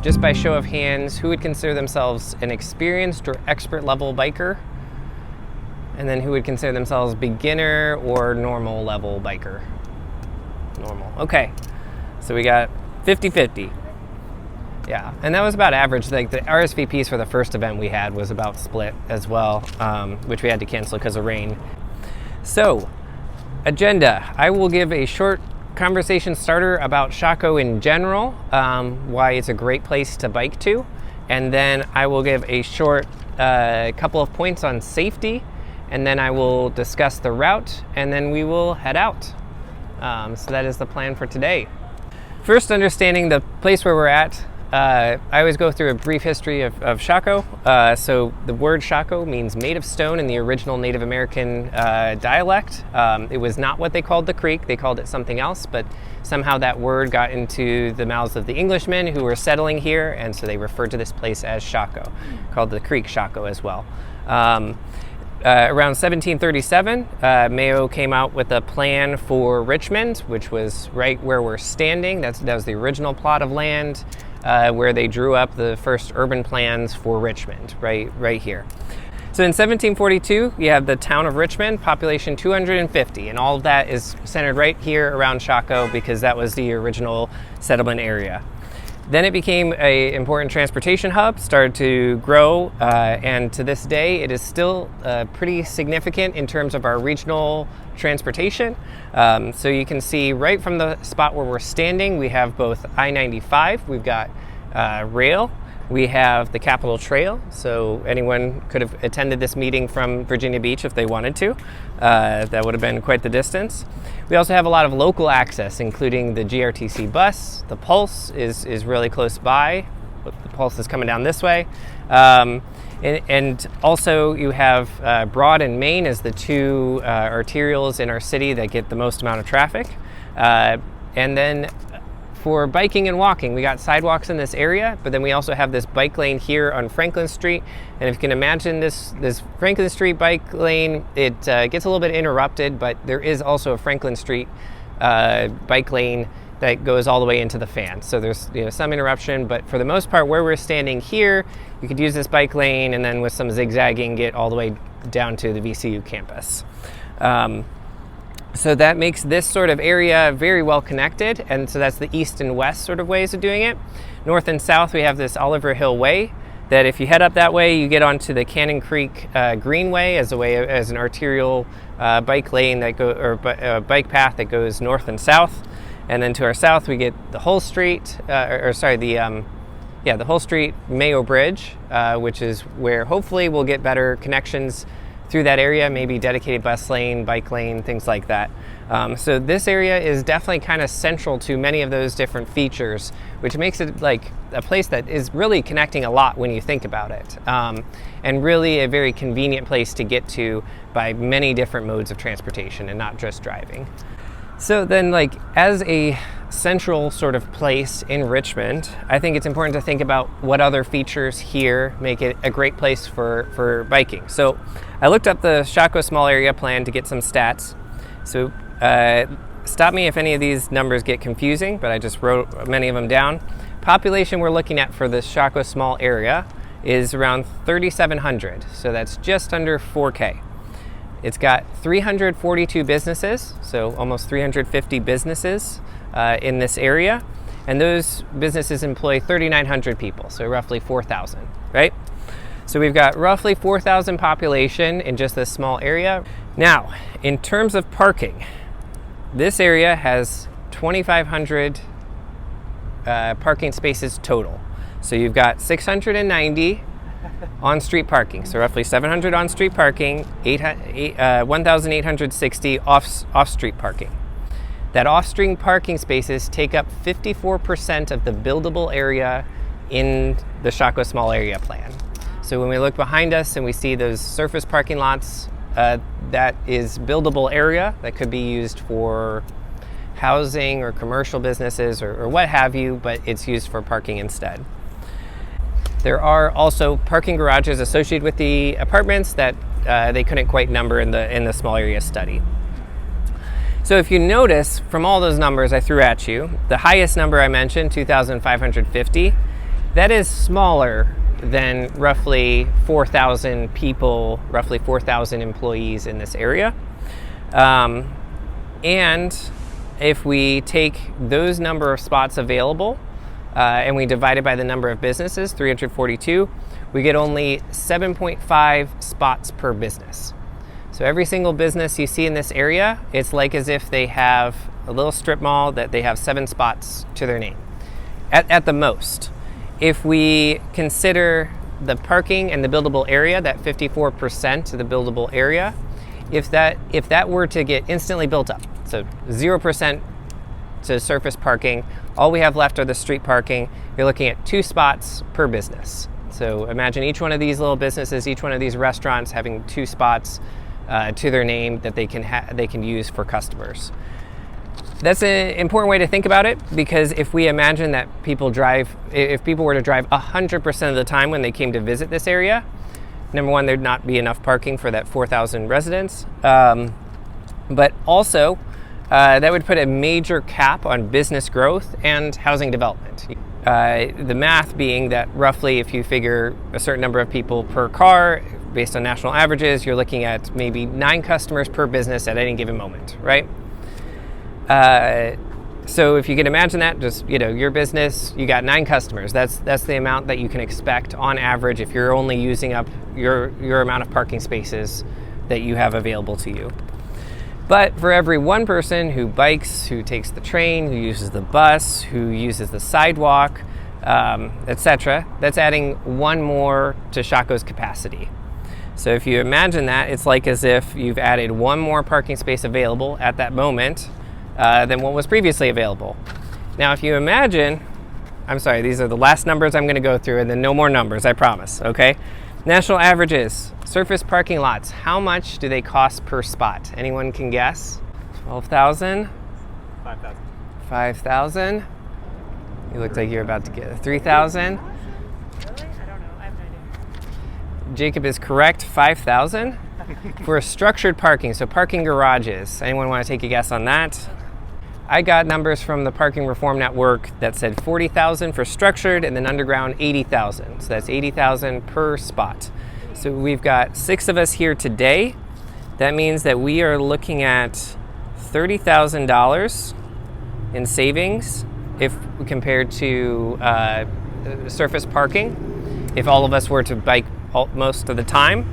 just by show of hands, who would consider themselves an experienced or expert level biker? And then who would consider themselves beginner or normal level biker? Normal. Okay. So we got 50-50. Yeah, and that was about average. Like the RSVPs for the first event we had was about split as well, which we had to cancel because of rain. So, agenda. I will give a short conversation starter about Shockoe in general, why it's a great place to bike to, and then I will give a short couple of points on safety, and then I will discuss the route, and then we will head out. So that is the plan for today. First, understanding the place where we're at. I always go through a brief history of Shockoe. So the word Shockoe means made of stone in the original Native American dialect. It was not what they called the creek. They called it something else, but somehow that word got into the mouths of the Englishmen who were settling here, and so they referred to this place as Shockoe, called the creek Shockoe as well. Around 1737, Mayo came out with a plan for Richmond, which was right where we're standing. That was the original plot of land where they drew up the first urban plans for Richmond, right here. So in 1742, you have the town of Richmond, population 250, and all of that is centered right here around Shockoe because that was the original settlement area. Then it became an important transportation hub, started to grow, and to this day it is still pretty significant in terms of our regional transportation. So you can see right from the spot where we're standing, we have both I-95, we've got rail, we have the Capitol Trail, so anyone could have attended this meeting from Virginia Beach if they wanted to. That would have been quite the distance. We also have a lot of local access, including the GRTC bus. The Pulse is really close by. The Pulse is coming down this way. And also you have Broad and Main as the two arterials in our city that get the most amount of traffic. And then for biking and walking, we got sidewalks in this area, but then we also have this bike lane here on Franklin Street. And if you can imagine this Franklin Street bike lane, it gets a little bit interrupted, but there is also a Franklin Street bike lane that goes all the way into the fan. So there's some interruption, but for the most part, where we're standing here, you could use this bike lane and then with some zigzagging get all the way down to the VCU campus. So that makes this sort of area very well connected, and so that's the east and west sort of ways of doing it. North and south, we have this Oliver Hill Way that if you head up that way, you get onto the Cannon Creek Greenway as an arterial bike lane that bike path that goes north and south. And then to our south, we get the Hull Street, the Hull Street Mayo Bridge, which is where hopefully we'll get better connections through that area, maybe dedicated bus lane, bike lane, things like that. So this area is definitely kind of central to many of those different features, which makes it like a place that is really connecting a lot when you think about it. And really a very convenient place to get to by many different modes of transportation and not just driving. So then as a central sort of place in Richmond, I think it's important to think about what other features here make it a great place for biking. So I looked up the Shockoe Small Area Plan to get some stats. So stop me if any of these numbers get confusing, but I just wrote many of them down. Population we're looking at for the Shockoe Small Area is around 3,700, so that's just under 4K. It's got 342 businesses, so almost 350 businesses in this area, and those businesses employ 3,900 people, so roughly 4,000, right? So we've got roughly 4,000 population in just this small area. Now, in terms of parking, this area has 2,500 parking spaces total. So you've got 690 on-street parking, so roughly 700 on-street parking, 1,860 off-street parking. That off-street parking spaces take up 54% of the buildable area in the Shockoe Small Area Plan. So when we look behind us and we see those surface parking lots, that is buildable area that could be used for housing or commercial businesses or what have you, but it's used for parking instead. There are also parking garages associated with the apartments that they couldn't quite number in the small area study. So if you notice from all those numbers I threw at you, the highest number I mentioned, 2,550, That is smaller than roughly 4,000 people, roughly 4,000 employees in this area. And if we take those number of spots available and we divide it by the number of businesses, 342, we get only 7.5 spots per business. So every single business you see in this area, it's like as if they have a little strip mall that they have 7 spots to their name, at the most. If we consider the parking and the buildable area, that 54% of the buildable area, if that were to get instantly built up, so 0% to surface parking, all we have left are the street parking, you're looking at 2 spots per business. So imagine each one of these little businesses, each one of these restaurants having 2 spots to their name that they can use for customers. That's an important way to think about it, because if we imagine that if people were to drive 100% of the time when they came to visit this area, number one, there'd not be enough parking for that 4,000 residents. But also, that would put a major cap on business growth and housing development. The math being that roughly if you figure a certain number of people per car, based on national averages, you're looking at maybe 9 customers per business at any given moment, right? So if you can imagine that, just, your business, you got 9 customers. That's the amount that you can expect on average if you're only using up your amount of parking spaces that you have available to you. But for every one person who bikes, who takes the train, who uses the bus, who uses the sidewalk, etc., that's adding 1 more to Shockoe's capacity. So if you imagine that, it's like as if you've added 1 more parking space available at that moment than what was previously available. Now, if you imagine, I'm sorry, these are the last numbers I'm going to go through, and then no more numbers, I promise, okay? National averages, surface parking lots, how much do they cost per spot? Anyone can guess? 12,000? 5,000. 5,000? You look like you're about to get 3,000? Really? I don't know. I have no idea. Jacob is correct, 5,000 for structured parking, so parking garages. Anyone want to take a guess on that? I got numbers from the Parking Reform Network that said 40,000 for structured, and then underground 80,000. So that's 80,000 per spot. So we've got 6 of us here today. That means that we are looking at $30,000 in savings if compared to surface parking, if all of us were to bike most of the time.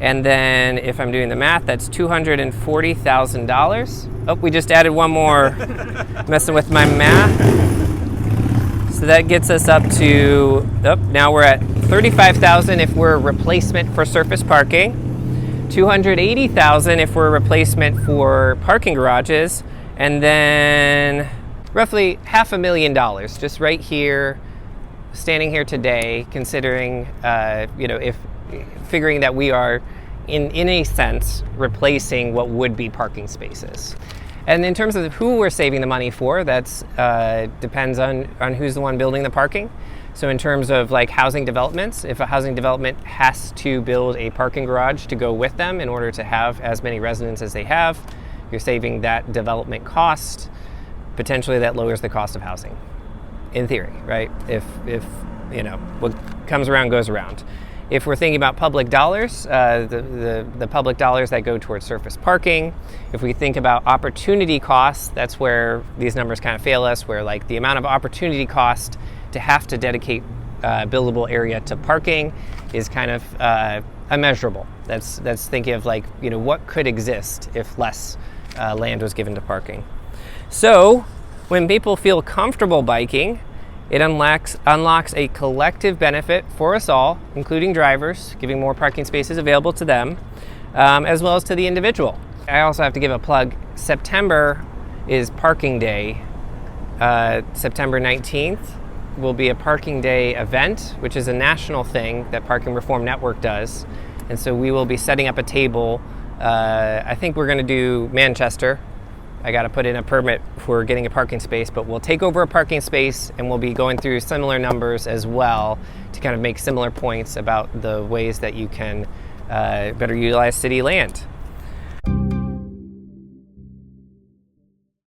And then if I'm doing the math, that's $240,000. Oh, we just added 1 more, messing with my math. So that gets us up to, now we're at $35,000 if we're a replacement for surface parking, $280,000 if we're a replacement for parking garages, and then roughly $500,000 just right here, standing here today, considering, if figuring that we are, in a sense, replacing what would be parking spaces. And in terms of who we're saving the money for, that's depends on who's the one building the parking. So in terms of like housing developments, if a housing development has to build a parking garage to go with them in order to have as many residents as they have, you're saving that development cost. Potentially that lowers the cost of housing, in theory, right? If what comes around goes around. If we're thinking about public dollars, the public dollars that go towards surface parking, if we think about opportunity costs, that's where these numbers kind of fail us, where like the amount of opportunity cost to have to dedicate buildable area to parking is kind of immeasurable. That's thinking of like, what could exist if less land was given to parking. So when people feel comfortable biking, it unlocks a collective benefit for us all, including drivers, giving more parking spaces available to them, as well as to the individual. I also have to give a plug. September is Parking Day. September 19th will be a Parking Day event, which is a national thing that Parking Reform Network does. And so we will be setting up a table. I think we're going to do Manchester. I got to put in a permit for getting a parking space, but we'll take over a parking space and we'll be going through similar numbers as well to kind of make similar points about the ways that you can better utilize city land.